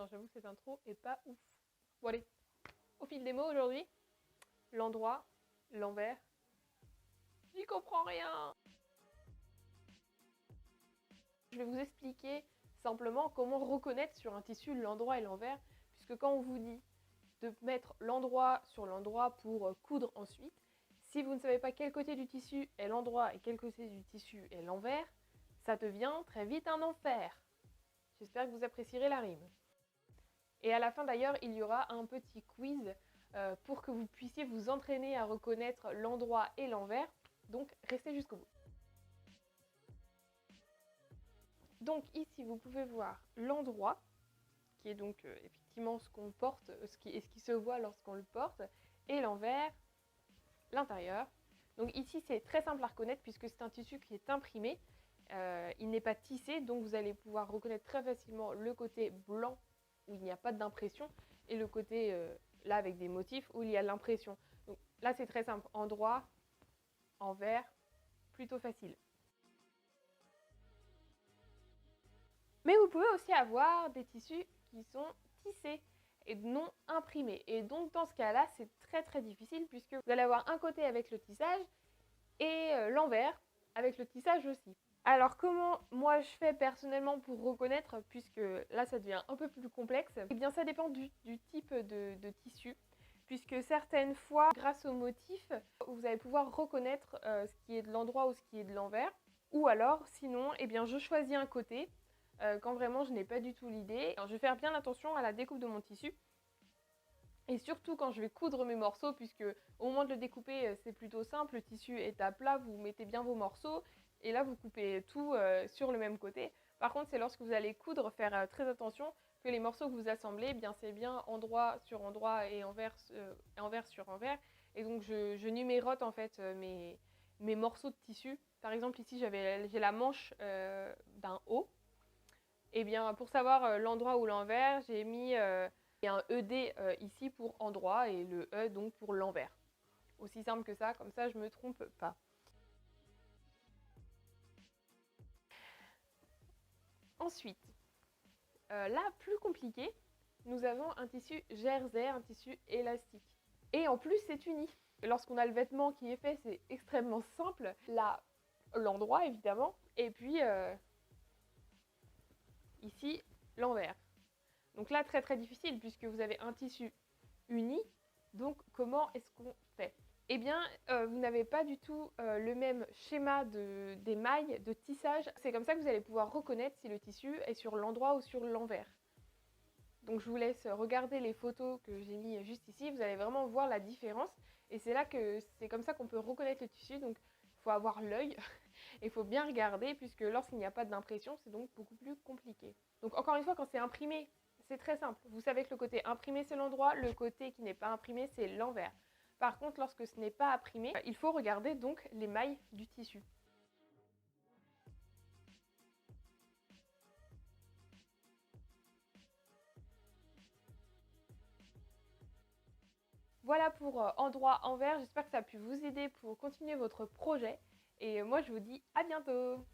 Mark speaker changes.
Speaker 1: Non, j'avoue que cette intro est pas ouf. Bon allez, au fil des mots aujourd'hui, l'endroit, l'envers, j'y comprends rien. Je vais vous expliquer simplement comment reconnaître sur un tissu l'endroit et l'envers, puisque quand on vous dit de mettre l'endroit sur l'endroit pour coudre ensuite, si vous ne savez pas quel côté du tissu est l'endroit et quel côté du tissu est l'envers, ça devient très vite un enfer. J'espère que vous apprécierez la rime. Et à la fin d'ailleurs, il y aura un petit quiz pour que vous puissiez vous entraîner à reconnaître l'endroit et l'envers. Donc restez jusqu'au bout. Donc ici, vous pouvez voir l'endroit, qui est donc effectivement ce qu'on porte, ce qui se voit lorsqu'on le porte, et l'envers, l'intérieur. Donc ici, c'est très simple à reconnaître puisque c'est un tissu qui est imprimé. Il n'est pas tissé, donc vous allez pouvoir reconnaître très facilement le côté blanc où il n'y a pas d'impression et le côté là avec des motifs où il y a l'impression. Donc là, c'est très simple, endroit, envers, plutôt facile. Mais vous pouvez aussi avoir des tissus qui sont tissés et non imprimés. Et donc dans ce cas-là, c'est très difficile puisque vous allez avoir un côté avec le tissage et l'envers avec le tissage aussi. Alors comment moi je fais personnellement pour reconnaître, puisque là ça devient un peu plus complexe, eh bien ça dépend du type de tissu, puisque certaines fois, grâce au motif, vous allez pouvoir reconnaître ce qui est de l'endroit ou ce qui est de l'envers. Ou alors, sinon, eh bien je choisis un côté, quand vraiment je n'ai pas du tout l'idée. Je vais faire bien attention à la découpe de mon tissu. Et surtout quand je vais coudre mes morceaux, puisque au moment de le découper, c'est plutôt simple, le tissu est à plat, vous mettez bien vos morceaux, et là vous coupez tout sur le même côté. Par contre, c'est lorsque vous allez coudre, faire très attention que les morceaux que vous assemblez, eh bien c'est bien endroit sur endroit et envers sur envers. Et donc je numérote en fait mes morceaux de tissu. Par exemple ici j'ai la manche d'un haut. Et bien pour savoir l'endroit ou l'envers, j'ai mis un ED ici pour endroit et le E donc pour l'envers. Aussi simple que ça, comme ça je me trompe pas. Ensuite, là plus compliqué, nous avons un tissu jersey, un tissu élastique. Et en plus c'est uni. Lorsqu'on a le vêtement qui est fait, c'est extrêmement simple. Là, l'endroit évidemment, et puis ici l'envers. Donc là très difficile puisque vous avez un tissu uni. Donc comment est-ce qu'on fait? Eh bien, vous n'avez pas du tout le même schéma des mailles, de tissage. C'est comme ça que vous allez pouvoir reconnaître si le tissu est sur l'endroit ou sur l'envers. Donc je vous laisse regarder les photos que j'ai mis juste ici. Vous allez vraiment voir la différence. Et c'est là que c'est comme ça qu'on peut reconnaître le tissu. Donc il faut avoir l'œil et il faut bien regarder puisque lorsqu'il n'y a pas d'impression, c'est donc beaucoup plus compliqué. Donc encore une fois, quand c'est imprimé, c'est très simple. Vous savez que le côté imprimé, c'est l'endroit. Le côté qui n'est pas imprimé, c'est l'envers. Par contre, lorsque ce n'est pas imprimé, il faut regarder donc les mailles du tissu. Voilà pour endroit envers. J'espère que ça a pu vous aider pour continuer votre projet. Et moi, je vous dis à bientôt!